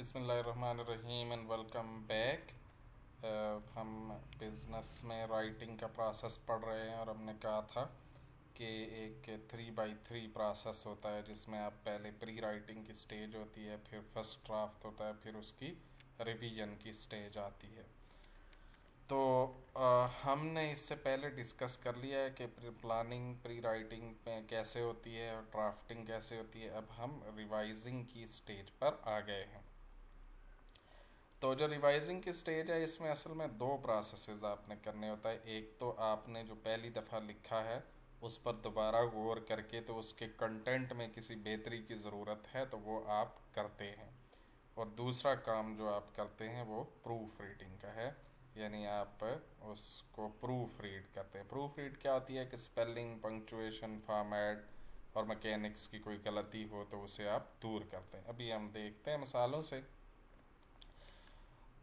बिस्मिल्लाहिर्रहमानिर्रहीम and welcome back. हम business में राइटिंग का प्रोसेस पढ़ रहे हैं और हमने कहा था कि एक 3x3 प्रोसेस होता है जिसमें आप पहले प्री राइटिंग की स्टेज होती है, फिर फर्स्ट ड्राफ्ट होता है, फिर उसकी रिवीजन की स्टेज आती है। तो हमने इससे पहले डिस्कस कर लिया है कि प्लानिंग प्री राइटिंग में कैसे होती है और ड्राफ्टिंग कैसे होती है। अब हम रिवाइजिंग की स्टेज पर आ गए हैं। तो जो रिवाइजिंग की स्टेज है इसमें असल में दो प्रोसेसेस आपने करने होता है। एक तो आपने जो पहली दफ़ा लिखा है उस पर दोबारा गौर करके तो उसके कंटेंट में किसी बेहतरी की ज़रूरत है तो वो आप करते हैं, और दूसरा काम जो आप करते हैं वो प्रूफ रीडिंग का है, यानी आप उसको प्रूफ रीड करते हैं। प्रूफ रीड क्या होती है कि स्पेलिंग, पंक्चुएशन, फॉर्मेट और मैकेनिक्स की कोई गलती हो तो उसे आप दूर करते हैं। अभी हम देखते हैं मिसालों से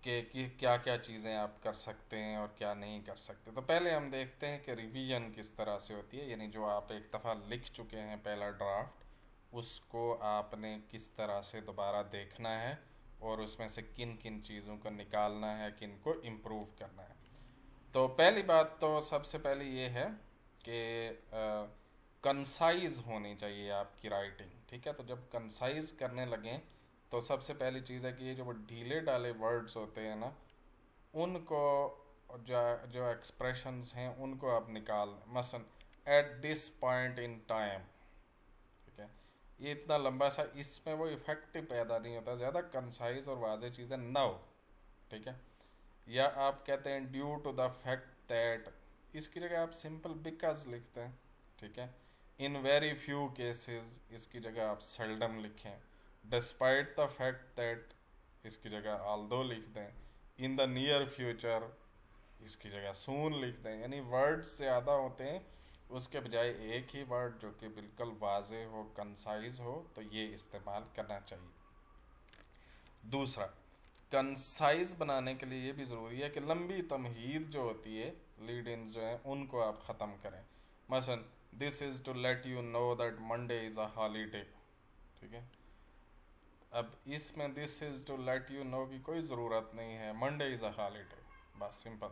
कि क्या क्या चीज़ें आप कर सकते हैं और क्या नहीं कर सकते। तो पहले हम देखते हैं कि रिवीजन किस तरह से होती है, यानी जो आप एक दफ़ा लिख चुके हैं पहला ड्राफ्ट, उसको आपने किस तरह से दोबारा देखना है और उसमें से किन किन चीज़ों को निकालना है, किन को इम्प्रूव करना है। तो पहली बात तो सबसे पहले ये है कि कंसाइज होनी चाहिए आपकी राइटिंग। ठीक है, तो जब कंसाइज करने लगें तो सबसे पहली चीज़ है कि ये जो ढीले डाले वर्ड्स होते हैं ना, उनको जो एक्सप्रेशंस हैं उनको आप निकाल, मसलन eight this point in time. ठीक है, ये इतना लंबा सा, इसमें वो इफेक्टिव पैदा नहीं होता। ज़्यादा कंसाइज और वाज़ेह चीज़ें नाउ। ठीक है, या आप कहते हैं due to the fact that, इसकी जगह आप सिंपल बिकॉज लिखते हैं। ठीक है, इन वेरी फ्यू केसेस इसकी जगह आप सेल्डम लिखें। डिस्पाइट द फैक्ट दैट इसकी जगह ऑल्दो लिख दें। इन द नियर फ्यूचर इसकी जगह सून लिख दें। यानी वर्ड्स ज़्यादा होते हैं उसके बजाय एक ही वर्ड जो कि बिल्कुल वाज़े हो, कंसाइज हो, तो ये इस्तेमाल करना चाहिए। दूसरा, कंसाइज बनाने के लिए ये भी ज़रूरी है कि लंबी तमहीद जो होती है, लीड इन जो है, उनको आप ख़त्म करें। मसलन this is to let you know that Monday is a holiday. ठीक है, अब इसमें this is to let you know की कोई ज़रूरत नहीं है, मंडे इज़ अ हॉलीडे, बस सिंपल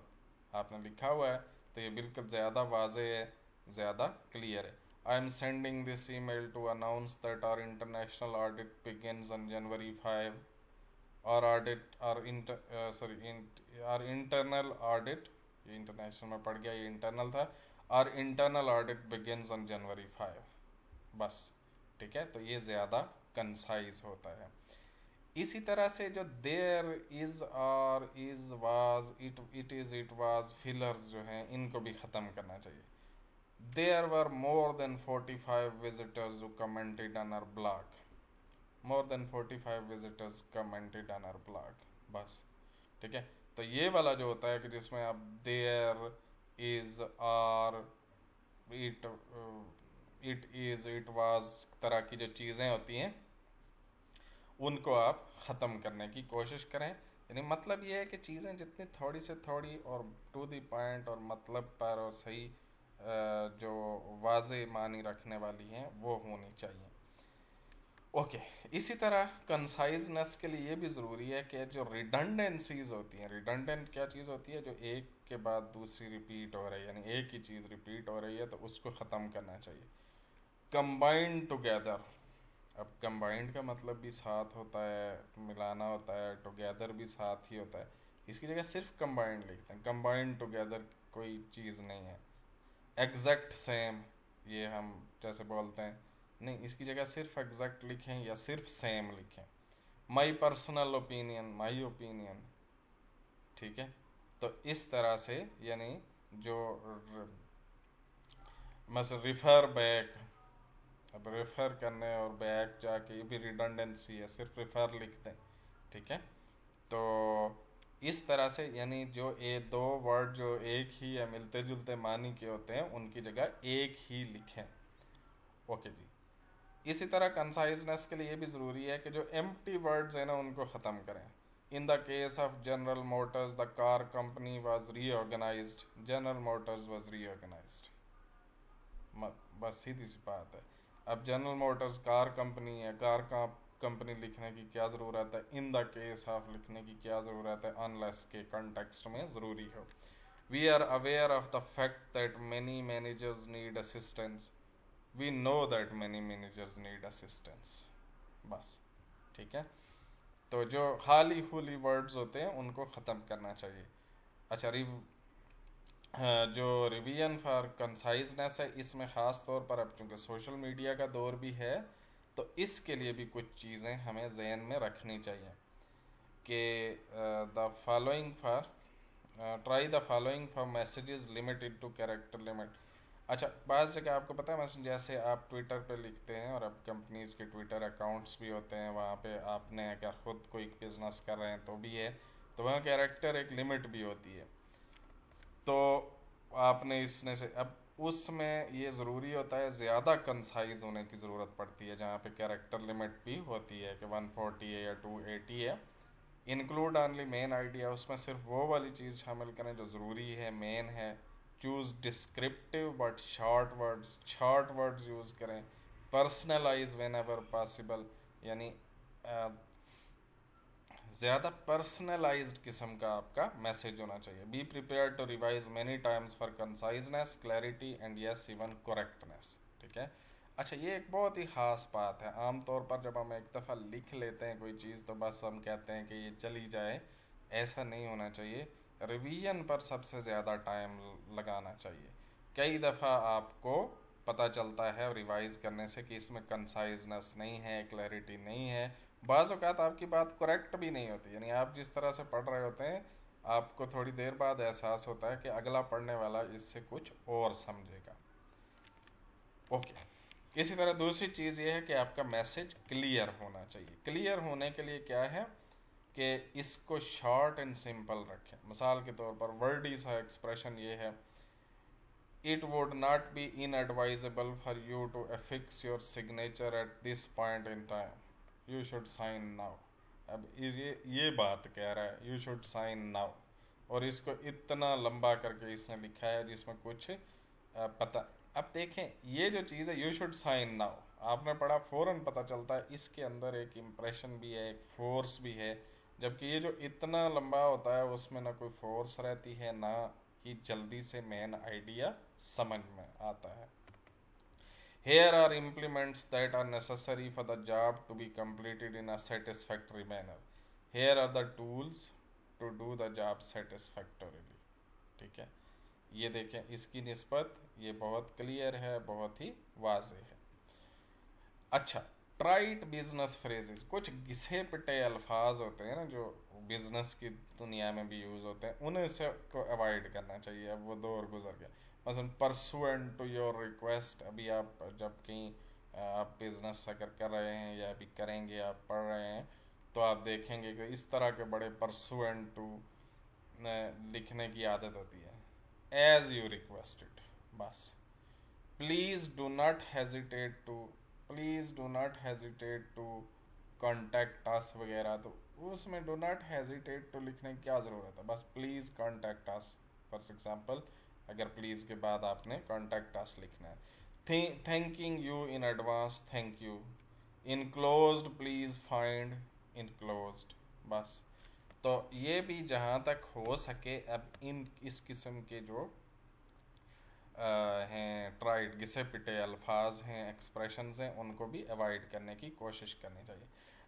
आपने लिखा हुआ है तो ये बिल्कुल ज़्यादा वाज़े है, ज़्यादा क्लियर है। I am sending this email to announce that our international audit begins on January 5। और ऑडिट और इंटरनल ऑडिट, ये इंटरनेशनल में पड़ गया, ये इंटरनल था, और internal audit begins on January 5, बस। ठीक है, तो ये ज़्यादा कंसाइज होता है। इसी तरह से जो देयर इज़ और is was, it is, it was, fillers जो हैं इनको भी ख़त्म करना चाहिए। There were more than 45 visitors who commented on our blog. More than 45 visitors commented on our blog, बस। ठीक है, तो ये वाला जो होता है कि जिसमें आप देयर इज़ और it, it is, it was तरह की जो चीज़ें होती हैं उनको आप ख़त्म करने की कोशिश करें। यानी मतलब ये है कि चीज़ें जितनी थोड़ी से थोड़ी और टू द पॉइंट और मतलब पर और सही जो वाज़े मानी रखने वाली हैं वो होनी चाहिए। ओके, इसी तरह कंसाइजनेस के लिए ये भी ज़रूरी है कि जो रिडंडेंसीज होती हैं, रिडंडेंट क्या चीज़ होती है, जो एक के बाद दूसरी रिपीट हो रही है, यानी एक ही चीज़ रिपीट हो रही है तो उसको ख़त्म करना चाहिए। कंबाइंड टुगेदर, अब कंबाइंड का मतलब भी साथ होता है, मिलाना होता है, टुगेदर भी साथ ही होता है। इसकी जगह सिर्फ कंबाइंड लिखते हैं, कंबाइंड टुगेदर कोई चीज़ नहीं है। एग्जैक्ट सेम, ये हम जैसे बोलते हैं, नहीं, इसकी जगह सिर्फ एग्जैक्ट लिखें या सिर्फ सेम लिखें। My personal opinion, my opinion. ठीक है, तो इस तरह से, यानी जो मतलब रिफ़र बैक, अब रेफर करने और बैक जाके, ये भी रिडंडेंसी है, सिर्फ रेफर लिख दें। ठीक है, तो इस तरह से, यानी जो ये दो वर्ड जो एक ही या मिलते जुलते मानी के होते हैं उनकी जगह एक ही लिखें। ओके जी। इसी तरह कंसाइजनेस के लिए ये भी ज़रूरी है कि जो एम्प्टी वर्ड्स हैं ना उनको ख़त्म करें। In the case of General Motors the car company was reorganised, General Motors was reorganised, बस सीधी सी बात है। अब जनरल मोटर्स कार कंपनी है, कार का कंपनी लिखने की क्या ज़रूरत है, इन द केस ऑफ लिखने की क्या ज़रूरत है, अनलेस के कंटेक्स्ट में ज़रूरी हो। We are aware of the fact that many managers need assistance, we know that many managers need assistance. बस ठीक है। तो जो खाली खुली वर्ड्स होते हैं उनको ख़त्म करना चाहिए। अच्छा, जो रिवीजन फॉर कंसाइजनेस है, इसमें ख़ास तौर पर अब चूँकि सोशल मीडिया का दौर भी है तो इसके लिए भी कुछ चीज़ें हमें जहन में रखनी चाहिए कि the following for try the following for messages limited to character limit. अच्छा, बाज़ जगह आपको पता है, जैसे आप ट्विटर पे लिखते हैं और अब कंपनीज़ के ट्विटर अकाउंट्स भी होते हैं, वहाँ पे आपने अगर ख़ुद कोई बिज़नेस कर रहे हैं तो भी है, तो वहाँ कैरेक्टर एक लिमिट भी होती है। तो आपने इसने से अब उसमें ये ज़रूरी होता है, ज़्यादा कंसाइज होने की ज़रूरत पड़ती है, जहाँ पे कैरेक्टर लिमिट भी होती है कि 140 है या 280 है। इंक्लूड ऑनली मेन आइडिया, उसमें सिर्फ वो वाली चीज़ शामिल करें जो ज़रूरी है, मेन है। Choose descriptive but short words use करें। पर्सनलाइज वेन एवर पॉसिबल, यानी ज़्यादा पर्सनलाइज्ड किस्म का आपका मैसेज होना चाहिए। Be prepare to revise many times for conciseness, clarity and yes even correctness. ठीक है। अच्छा, ये एक बहुत ही ख़ास बात है। आमतौर पर जब हम एक दफ़ा लिख लेते हैं कोई चीज़ तो बस हम कहते हैं कि ये चली जाए, ऐसा नहीं होना चाहिए। रिवीजन पर सबसे ज़्यादा टाइम लगाना चाहिए। कई दफ़ा आपको पता चलता है रिवाइज करने से कि इसमें कंसाइजनेस नहीं है, क्लैरिटी नहीं है, बाज़ औक़ात आपकी बात करेक्ट भी नहीं होती। यानी आप जिस तरह से पढ़ रहे होते हैं, आपको थोड़ी देर बाद एहसास होता है कि अगला पढ़ने वाला इससे कुछ और समझेगा। ओके। इसी तरह दूसरी चीज़ ये है कि आपका मैसेज क्लियर होना चाहिए। क्लियर होने के लिए क्या है कि इसको शॉर्ट एंड सिंपल रखें। मिसाल के तौर पर वर्डी सा एक्सप्रेशन ये है, it would not be inadvisable for you to affix your signature at this point in time, you should sign now. अब ये बात कह रहा है, यू शुड साइन नाउ, और इसको इतना लंबा करके इसने लिखा है जिसमें कुछ पता। अब देखें, ये जो चीज़ है यू शुड साइन नाउ, आपने पढ़ा, फ़ौरन पता चलता है इसके अंदर एक इम्प्रेशन भी है, एक फोर्स भी है। जबकि ये जो इतना लंबा होता है उसमें ना कोई फोर्स रहती है, ना ही जल्दी से मेन आइडिया समझ में आता है। Here are implements that are necessary for the job to be completed in a satisfactory manner. Here are the tools to do the job satisfactorily. ठीक है, ये देखें, इसकी निस्बत ये बहुत क्लियर है, बहुत ही वाज़ेह है। अच्छा, ट्राइट बिजनेस फ्रेजेस, कुछ घिसे पिटे अल्फाज होते हैं ना जो बिजनेस की दुनिया में भी यूज़ होते हैं, उन्हें से को अवॉइड करना चाहिए। अब वो दौर गुजर गया। मसलन परसुएंट टू योर रिक्वेस्ट, अभी आप जब कहीं आप बिजनेस अगर कर रहे हैं या अभी करेंगे, आप पढ़ रहे हैं, तो आप देखेंगे कि इस तरह के बड़े परसुएंट टू लिखने की आदत होती है। एज यू रिक्वेस्टेड, बस। Please do not hesitate to contact us वगैरह, तो उसमें डू नॉट हेजिटेट टू लिखने की क्या ज़रूरत है, बस please contact us. For example, अगर प्लीज़ के बाद आपने कॉन्टैक्ट अस लिखना है। Thanking you in advance, thank you. Enclosed, please find enclosed, बस। तो ये भी जहाँ तक हो सके अब इस किस्म के जो हैं ट्राइड घिसे पिटे अल्फाज हैं, एक्सप्रेशंस हैं, उनको भी अवॉइड करने की कोशिश करनी चाहिए।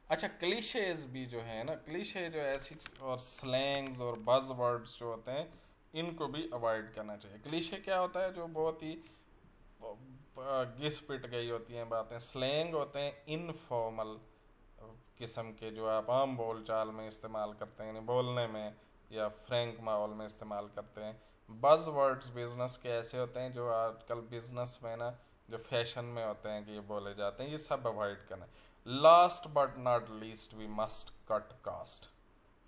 अच्छा, क्लीशेज भी जो है ना, क्लीशे जो ऐसी और स्लैंग्स और बज़ वर्ड्स जो होते हैं, इनको भी अवॉइड करना चाहिए। क्लीशे क्या होता है, जो बहुत ही घिस पिट गई होती हैं बातें। स्लैंग होते हैं इनफॉर्मल किस्म के, जो आप आम बोल चाल में इस्तेमाल करते हैं, यानी बोलने में या फ्रैंक माहौल में इस्तेमाल करते हैं। बज़ वर्ड्स बिजनेस के ऐसे होते हैं जो आजकल बिजनेस में ना जो फैशन में होते हैं कि ये बोले जाते हैं, ये सब अवॉइड करना। Last but not least, we must cut cost.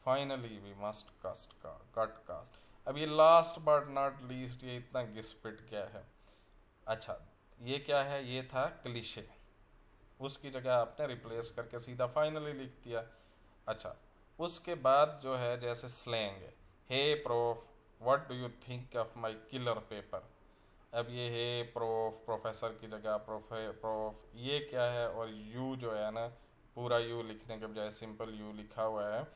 Finally we must cut cost. अब ये लास्ट बट नॉट लीस्ट, ये इतना घिस-पिट क्या है। अच्छा, ये क्या है, ये था क्लीशे, उसकी जगह आपने रिप्लेस करके सीधा फाइनली लिख दिया। अच्छा, उसके बाद जो है जैसे स्लैंग है, hey prof, what do you think of my killer paper. अब ये हे प्रोफ, प्रोफेसर की जगह प्रोफ, ये क्या है, और यू जो है ना पूरा यू लिखने के बजाय सिंपल यू लिखा हुआ है,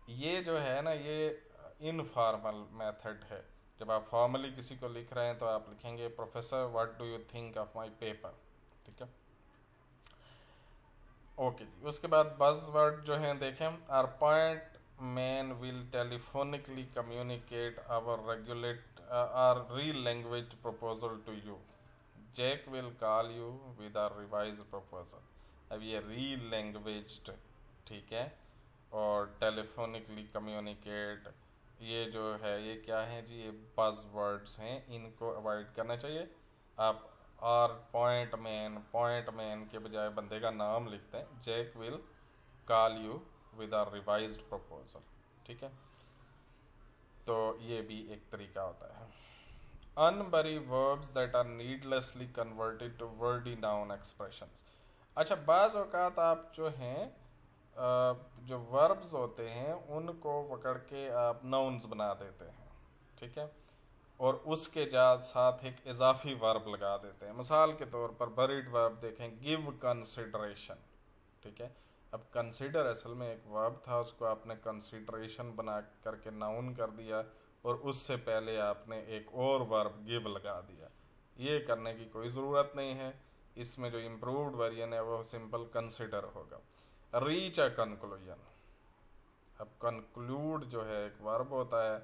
ये जो है ना ये इनफॉर्मल मेथड है। जब आप फॉर्मली किसी को लिख रहे हैं तो आप लिखेंगे professor what do you think of my paper, ठीक है। ओके जी, उसके बाद बज वर्ड जो है देखें, our point man will telephonically communicate our regulate our real language proposal to you, Jack will call you with our revise proposal. अब ये रील लैंग्वेज, ठीक है, और टेलीफोनिकली कम्युनिकेट, ये जो है ये क्या है जी, ये बज वर्ड्स हैं, इनको अवॉइड करना चाहिए। आप और पॉइंट मैन के बजाय बंदे का नाम लिखते हैं, Jack will call you with our revised proposal, ठीक है। तो ये भी एक तरीका होता है। Unbury verbs that are needlessly converted to wordy noun expressions. अच्छा, बाज़ औक़ात आप जो हैं जो वर्ब्स होते हैं उनको पकड़ के आप नाउन्स बना देते हैं, ठीक है, और उसके साथ एक इजाफी वर्ब लगा देते हैं। मिसाल के तौर पर बरीड वर्ब देखें, गिव कंसिडरेशन, ठीक है। अब कंसिडर असल में एक वर्ब था, उसको आपने कंसिडरेशन बना करके नाउन कर दिया और उससे पहले आपने एक और वर्ब गिव लगा दिया। ये करने की कोई ज़रूरत नहीं है। इसमें जो इम्प्रूव्ड वर्जन है वो सिंपल कंसिडर होगा। रीच अ कंक्लूजन, अब कंक्लूड जो है एक वर्ब होता है,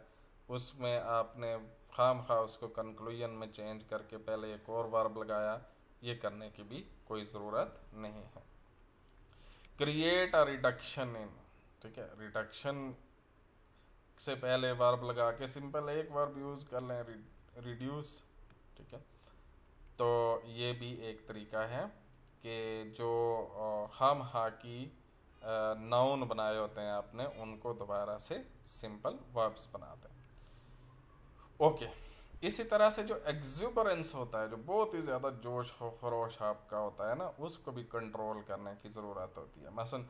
उसमें आपने खामखा उसको कंक्लूजन में चेंज करके पहले एक और वर्ब लगाया, ये करने की भी कोई ज़रूरत नहीं है। क्रिएट अ रिडक्शन इन, ठीक है, रिडक्शन से पहले वर्ब लगा के सिंपल एक वर्ब यूज़ कर लें, रिड्यूस, ठीक है। तो ये भी एक तरीका है कि जो हम हा की नाउन बनाए होते हैं आपने, उनको दोबारा से सिंपल वर्ब्स बना दें। ओके, इसी तरह से जो एक्जुबरेंस होता है, जो बहुत ही ज़्यादा जोश खरोश आपका होता है ना, उसको भी कंट्रोल करने की ज़रूरत होती है। मसलन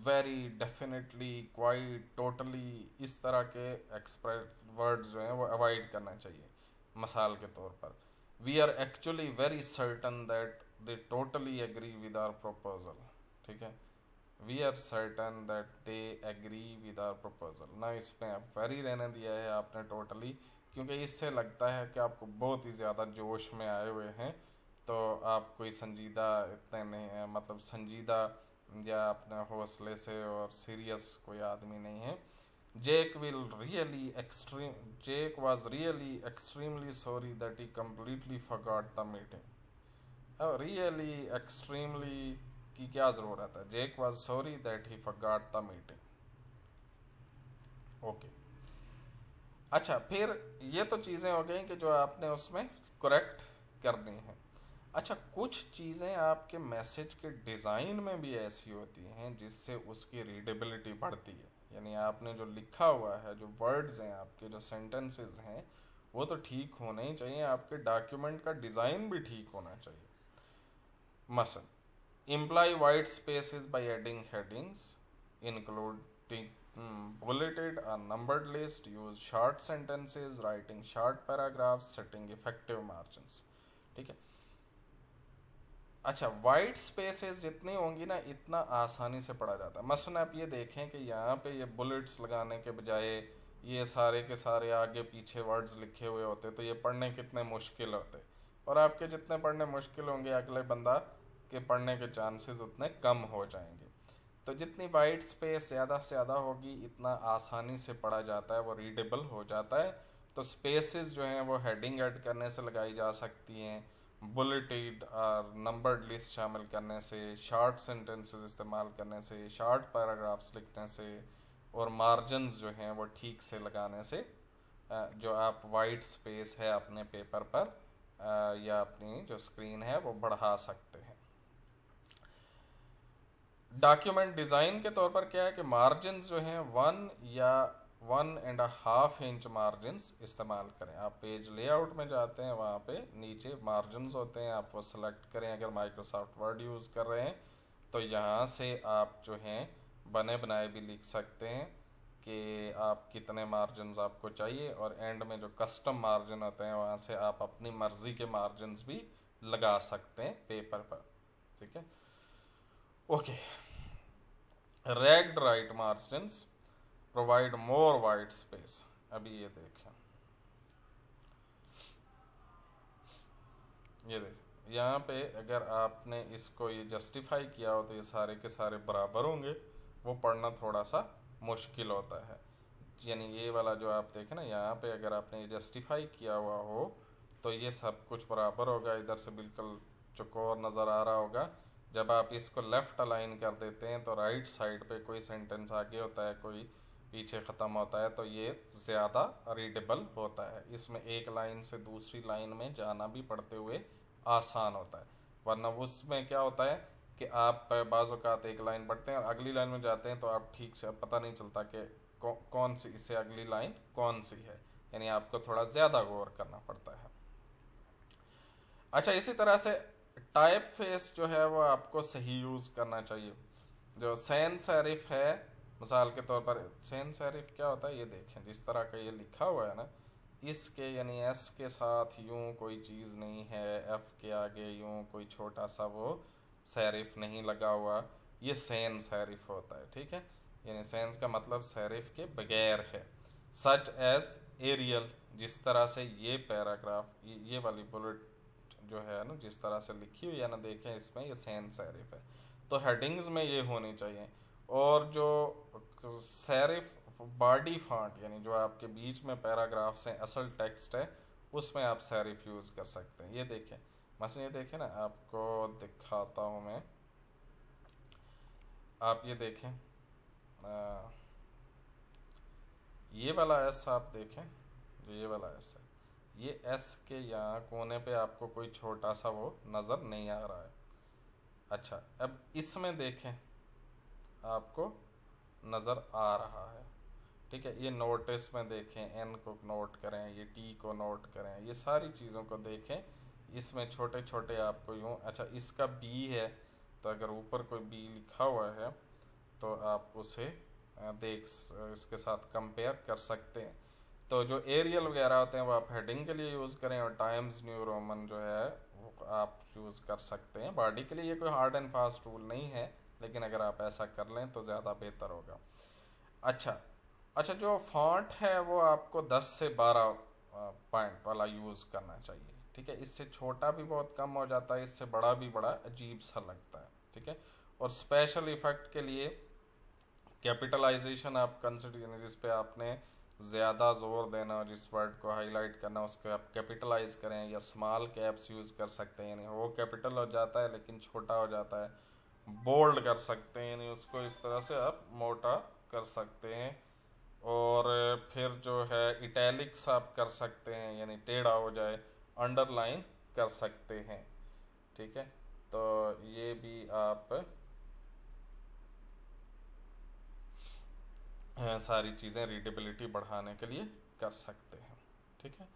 वेरी, डेफिनेटली, क्वाइट, टोटली, इस तरह के एक्सप्रेस वर्ड्स जो हैं वो अवॉइड करना चाहिए। मिसाल के तौर पर, we are actually very certain that they totally agree with our proposal, ठीक है, we are certain that they agree with our proposal. ना इसमें आप वेरी रहने दिया है आपने टोटली, क्योंकि इससे लगता है कि आपको बहुत ही ज़्यादा जोश में आए हुए हैं, तो आप कोई संजीदा इतने नहीं, मतलब संजीदा या अपने हौसले से और सीरियस कोई आदमी नहीं है। Jake was really extremely sorry that he completely forgot the meeting. अब really extremely की क्या ज़रूरत है? Jake was sorry that he forgot the meeting. Okay, अच्छा, फिर ये तो चीज़ें हो गई कि जो आपने उसमें करेक्ट करनी है। अच्छा, कुछ चीज़ें आपके मैसेज के डिज़ाइन में भी ऐसी होती हैं जिससे उसकी रीडेबिलिटी बढ़ती है। यानी आपने जो लिखा हुआ है, जो वर्ड्स हैं आपके, जो सेंटेंसेस हैं, वो तो ठीक होने ही चाहिए, आपके डॉक्यूमेंट का डिज़ाइन भी ठीक होना चाहिए। मसलन, imply white spaces by adding headings, including bulleted or numbered list, use short sentences, writing short paragraphs, setting effective margins, ठीक है। अच्छा, वाइट स्पेसेस जितनी होंगी ना, इतना आसानी से पढ़ा जाता है। मसलन आप ये देखें कि यहाँ पे ये बुलेट्स लगाने के बजाय ये सारे के सारे आगे पीछे वर्ड्स लिखे हुए होते, तो ये पढ़ने कितने मुश्किल होते, और आपके जितने पढ़ने मुश्किल होंगे अगले बंदा के पढ़ने के चांसेस उतने कम हो जाएंगे। तो जितनी वाइट स्पेस ज़्यादा से ज़्यादा होगी, इतना आसानी से पढ़ा जाता है, वो रीडेबल हो जाता है। तो स्पेसेस जो हैं वो हेडिंग ऐड करने से लगाई जा सकती हैं, बुलेटेड और नंबर्ड लिस्ट शामिल करने से, शॉर्ट सेंटेंसेस इस्तेमाल करने से, शॉर्ट पैराग्राफ्स लिखने से, और मार्जिन्स जो हैं वो ठीक से लगाने से जो आप वाइट स्पेस है अपने पेपर पर या अपनी जो स्क्रीन है वो बढ़ा सकते हैं। डॉक्यूमेंट डिज़ाइन के तौर पर क्या है कि मार्जिन्स जो हैं 1 या 1.5 इंच मार्जिन्स इस्तेमाल करें। आप पेज लेआउट में जाते हैं, वहाँ पे नीचे मार्जिन्स होते हैं, आप वो सेलेक्ट करें। अगर माइक्रोसॉफ्ट वर्ड यूज़ कर रहे हैं तो यहाँ से आप जो हैं बने बनाए भी लिख सकते हैं कि आप कितने मार्जिन्स आपको चाहिए, और एंड में जो कस्टम मार्जिन होते हैं वहाँ से आप अपनी मर्ज़ी के मार्जिन्स भी लगा सकते हैं पेपर पर, ठीक है। Okay, ragged right margins provide more white space. अभी ये देखें, ये देखें यहाँ पे अगर आपने इसको ये जस्टिफाई किया हो तो ये सारे के सारे बराबर होंगे, वो पढ़ना थोड़ा सा मुश्किल होता है। यानी ये वाला जो आप देखें ना, यहाँ पे अगर आपने ये जस्टिफाई किया हुआ हो तो ये सब कुछ बराबर होगा, इधर से बिल्कुल चौकोर नज़र आ रहा होगा। जब आप इसको लेफ्ट अलाइन कर देते हैं तो राइट साइड पे कोई सेंटेंस आगे होता है, कोई पीछे ख़त्म होता है, तो ये ज़्यादा रीडेबल होता है। इसमें एक लाइन से दूसरी लाइन में जाना भी पढ़ते हुए आसान होता है, वरना उसमें क्या होता है कि आप बाज़ औक़ात एक लाइन पढ़ते हैं और अगली लाइन में जाते हैं तो आप ठीक से पता नहीं चलता कि कौन सी इससे अगली लाइन कौन सी है, यानी आपको थोड़ा ज़्यादा गौर करना पड़ता है। अच्छा, इसी तरह से टाइप फेस जो है वो आपको सही यूज़ करना चाहिए। जो सैन सेरिफ है, मिसाल के तौर पर सैन सेरिफ क्या होता है, ये देखें जिस तरह का ये लिखा हुआ है ना, इसके यानी एस के साथ यूं कोई चीज़ नहीं है, एफ के आगे यूं कोई छोटा सा वो सेरिफ नहीं लगा हुआ, ये सैन सेरिफ होता है। ठीक है, यानी सैंस का मतलब सेरिफ के बगैर है। सच एज एरियल, जिस तरह से ये पैराग्राफ ये वाली बुलेट जो है ना जिस तरह से लिखी हुई है ना, देखें इसमें ये सैन सेरिफ है, तो हेडिंग्स में ये होनी चाहिए। और जो सेरिफ बॉडी फॉन्ट यानी जो आपके बीच में पैराग्राफ से असल टेक्स्ट है, उसमें आप सेरिफ यूज़ कर सकते हैं। ये देखें मसलन, ये देखें ना, आपको दिखाता हूँ मैं, आप ये देखें ये वाला एस आप देखें, जो ये वाला एस है, ये एस के यहाँ कोने पे आपको कोई छोटा सा वो नज़र नहीं आ रहा है। अच्छा, अब इसमें देखें आपको नज़र आ रहा है। ठीक है, ये नोटिस में देखें, एन को नोट करें, ये टी को नोट करें, ये सारी चीज़ों को देखें, इसमें छोटे छोटे आपको यूँ, अच्छा इसका बी है तो अगर ऊपर कोई बी लिखा हुआ है तो आप उसे देख इसके साथ कंपेयर कर सकते हैं। तो जो एरियल वगैरह होते हैं वो आप हेडिंग के लिए यूज़ करें, और टाइम्स न्यू रोमन जो है वो आप यूज़ कर सकते हैं। बॉडी के लिए ये कोई हार्ड एंड फास्ट रूल नहीं है, लेकिन अगर आप ऐसा कर लें तो ज़्यादा बेहतर होगा। अच्छा, जो फॉन्ट है वो आपको 10 से 12 पॉइंट वाला यूज़ करना चाहिए। ठीक है, इससे छोटा भी बहुत कम हो जाता है, इससे बड़ा भी बड़ा अजीब सा लगता है। ठीक है, और स्पेशल इफेक्ट के लिए कैपिटलाइजेशन आप कंसिडर, जिस पे आपने ज़्यादा जोर देना और जिस वर्ड को हाईलाइट करना उसको आप कैपिटलाइज करें, या स्मॉल कैप्स यूज़ कर सकते हैं, यानी वो कैपिटल हो जाता है लेकिन छोटा हो जाता है। बोल्ड कर सकते हैं, यानी उसको इस तरह से आप मोटा कर सकते हैं। और फिर जो है इटैलिक्स आप कर सकते हैं, यानी टेढ़ा हो जाए, अंडरलाइन कर सकते हैं। ठीक है, तो ये भी आप सारी चीज़ें रीडेबिलिटी बढ़ाने के लिए कर सकते हैं। ठीक है,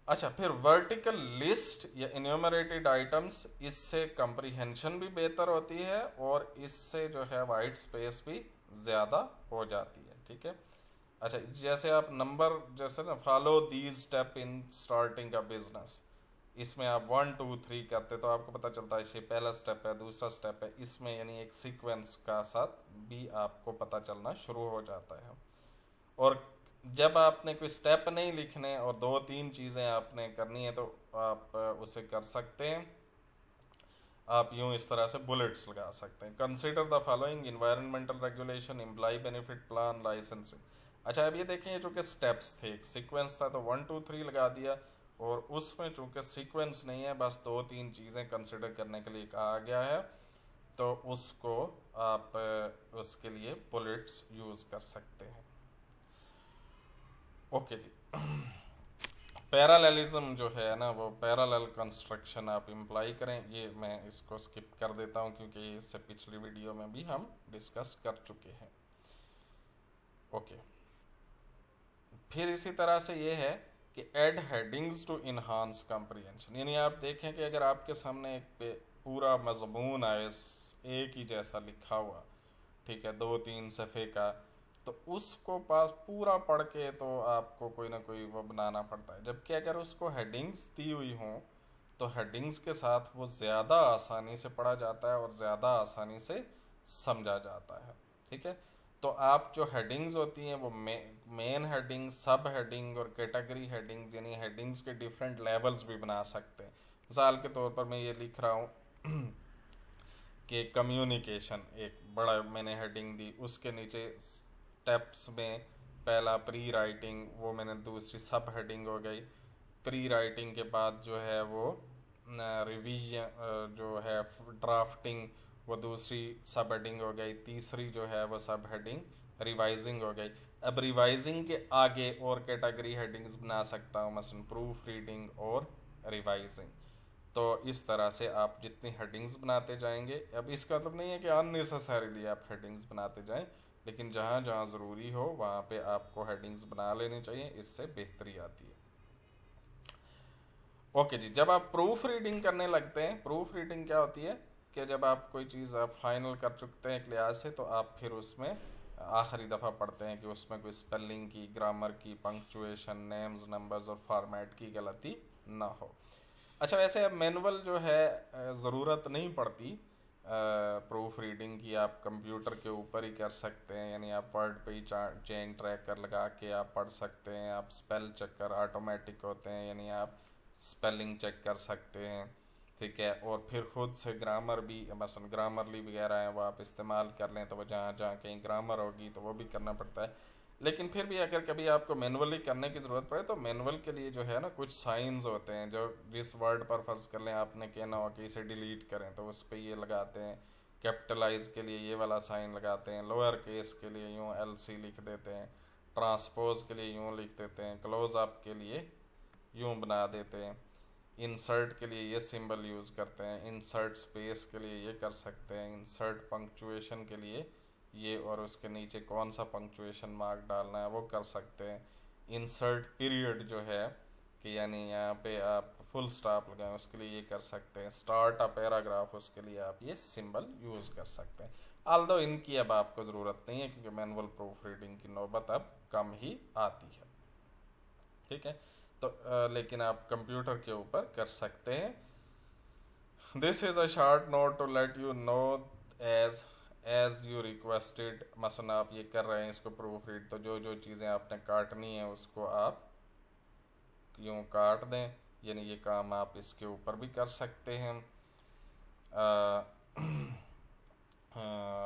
अच्छा, फिर वर्टिकल लिस्ट या इन्यूमरेटेड आइटम्स, इससे कंप्रीहेंशन भी बेहतर होती है और इससे जो है वाइट स्पेस भी ज़्यादा हो जाती है। ठीक है, अच्छा जैसे आप नंबर जैसे ना, follow these step in starting a business, इसमें आप 1 2 3 करते तो आपको पता चलता है ये पहला स्टेप है, दूसरा स्टेप है, इसमें यानी एक सीक्वेंस का साथ भी आपको पता चलना शुरू हो जाता है। और जब आपने कोई स्टेप नहीं लिखने और 2-3 चीज़ें आपने करनी है तो आप उसे कर सकते हैं। आप यूं इस तरह से बुलेट्स लगा सकते हैं। Consider the following: environmental regulation, employ benefit plan, licensing. अच्छा, अब ये देखें, जो कि स्टेप्स थे, एक सीक्वेंस था तो 1 2 3 लगा दिया, और उसमें चूंकि सीक्वेंस नहीं है, बस 2-3 चीज़ें कंसिडर करने के लिए कहा गया है, तो उसको आप उसके लिए बुलेट्स यूज़ कर सकते हैं। ओके जी, पैरालेलिज्म जो है ना, वो पैरालेल कंस्ट्रक्शन आप इम्प्लाई करें, ये मैं इसको स्किप कर देता हूँ क्योंकि इससे पिछली वीडियो में भी हम डिस्कस कर चुके हैं। ओके, फिर इसी तरह से ये है कि add headings to enhance comprehension, यानी आप देखें कि अगर आपके सामने एक पूरा मजमून है एक ही जैसा लिखा हुआ, ठीक है, 2-3 सफ़े का, तो उसको पास पूरा पढ़ के तो आपको कोई ना कोई वो बनाना पड़ता है। जबकि अगर उसको हेडिंग्स दी हुई हों तो हेडिंग्स के साथ वो ज़्यादा आसानी से पढ़ा जाता है और ज़्यादा आसानी से समझा जाता है। ठीक है, तो आप जो हेडिंग्स होती हैं वो मेन हेडिंग, सब हेडिंग और कैटेगरी हेडिंग्स, यानी हेडिंग्स के डिफरेंट लेवल्स भी बना सकते हैं। मिसाल के तौर पर मैं ये लिख रहा हूँ कि कम्युनिकेशन, एक बड़ा मैंने हेडिंग दी, उसके नीचे स्टेप्स में पहला प्री राइटिंग, वो मैंने दूसरी सब हेडिंग हो गई। प्री राइटिंग के बाद जो है वो रिवीजन जो है ड्राफ्टिंग, वो दूसरी सब हेडिंग हो गई। तीसरी जो है वो सब हेडिंग रिवाइजिंग हो गई। अब रिवाइजिंग के आगे और कैटेगरी हेडिंग्स बना सकता हूँ, मसलन प्रूफ रीडिंग और रिवाइजिंग। तो इस तरह से आप जितनी हेडिंग्स बनाते जाएंगे, अब इसका मतलब नहीं है कि अननेसेसरीली आप हेडिंग्स बनाते जाएं, लेकिन जहाँ जहाँ ज़रूरी हो वहाँ पे आपको हेडिंग्स बना लेनी चाहिए, इससे बेहतरी आती है। ओके जी, जब आप प्रूफ रीडिंग करने लगते हैं, प्रूफ रीडिंग क्या होती है कि जब आप कोई चीज़ आप फाइनल कर चुकते हैं क्लास से, तो आप फिर उसमें आखिरी दफ़ा पढ़ते हैं कि उसमें कोई स्पेलिंग की, ग्रामर की, पंक्चुएशन, नेम्स, नंबर्स और फॉर्मेट की गलती ना हो। अच्छा, वैसे अब मैनुअल जो है ज़रूरत नहीं पड़ती प्रूफ रीडिंग की, आप कंप्यूटर के ऊपर ही कर सकते हैं, यानी आप वर्ड पे ही चेन ट्रैकर लगा के आप पढ़ सकते हैं। आप स्पेल चेकर ऑटोमेटिक होते हैं, यानी आप स्पेलिंग चेक कर सकते हैं। ठीक है, और फिर खुद से ग्रामर भी, मसलन ग्रामरली वगैरह है वो आप इस्तेमाल कर लें, तो वो जहाँ जहाँ कहीं ग्रामर होगी तो वो भी करना पड़ता है। लेकिन फिर भी अगर कभी आपको मैनुअली करने की ज़रूरत पड़े, तो मैनुअल के लिए जो है ना कुछ साइंस होते हैं, जो जिस वर्ड पर फर्ज कर लें आपने कहना हो कि इसे डिलीट करें, तो उस पर ये लगाते हैं। कैपिटलाइज के लिए ये वाला साइन लगाते हैं, लोअर केस के लिए यूँ LC लिख देते हैं, ट्रांसपोज के लिए यूँ लिख देते हैं, क्लोज अप के लिए यूँ बना देते हैं, इंसर्ट के लिए ये सिंबल यूज़ करते हैं, इंसर्ट स्पेस के लिए ये कर सकते हैं, इंसर्ट पंक्चुएशन के लिए ये, और उसके नीचे कौन सा पंक्चुएशन मार्क डालना है वो कर सकते हैं। इंसर्ट पीरियड जो है कि यानी यहाँ पे आप फुल स्टॉप लगाएं, उसके लिए ये कर सकते हैं। स्टार्ट अ पैराग्राफ, उसके लिए आप ये सिंबल यूज़ कर सकते हैं। आल्दो इनकी अब आपको ज़रूरत नहीं है, क्योंकि मैनुअल प्रूफ रीडिंग की नौबत अब कम ही आती है। ठीक है, तो लेकिन आप कंप्यूटर के ऊपर कर सकते हैं। This is a short note to let you know as you requested. मसलन आप ये कर रहे हैं इसको प्रूफ रीड, तो जो जो चीज़ें आपने काटनी है उसको आप यूँ काट दें, यानी ये काम आप इसके ऊपर भी कर सकते हैं।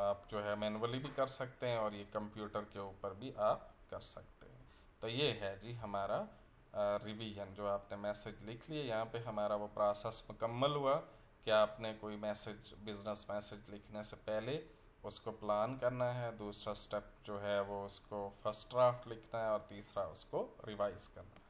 आप जो है मैनुअली भी कर सकते हैं, और ये कंप्यूटर के ऊपर भी आप कर सकते हैं। तो ये है जी हमारा रिवीजन। जो आपने मैसेज लिख लिए, यहाँ पे हमारा वो प्रोसेस मुकम्मल हुआ कि आपने कोई मैसेज, बिजनेस मैसेज लिखने से पहले उसको प्लान करना है, दूसरा स्टेप जो है वो उसको फर्स्ट ड्राफ्ट लिखना है, और तीसरा उसको रिवाइज करना है।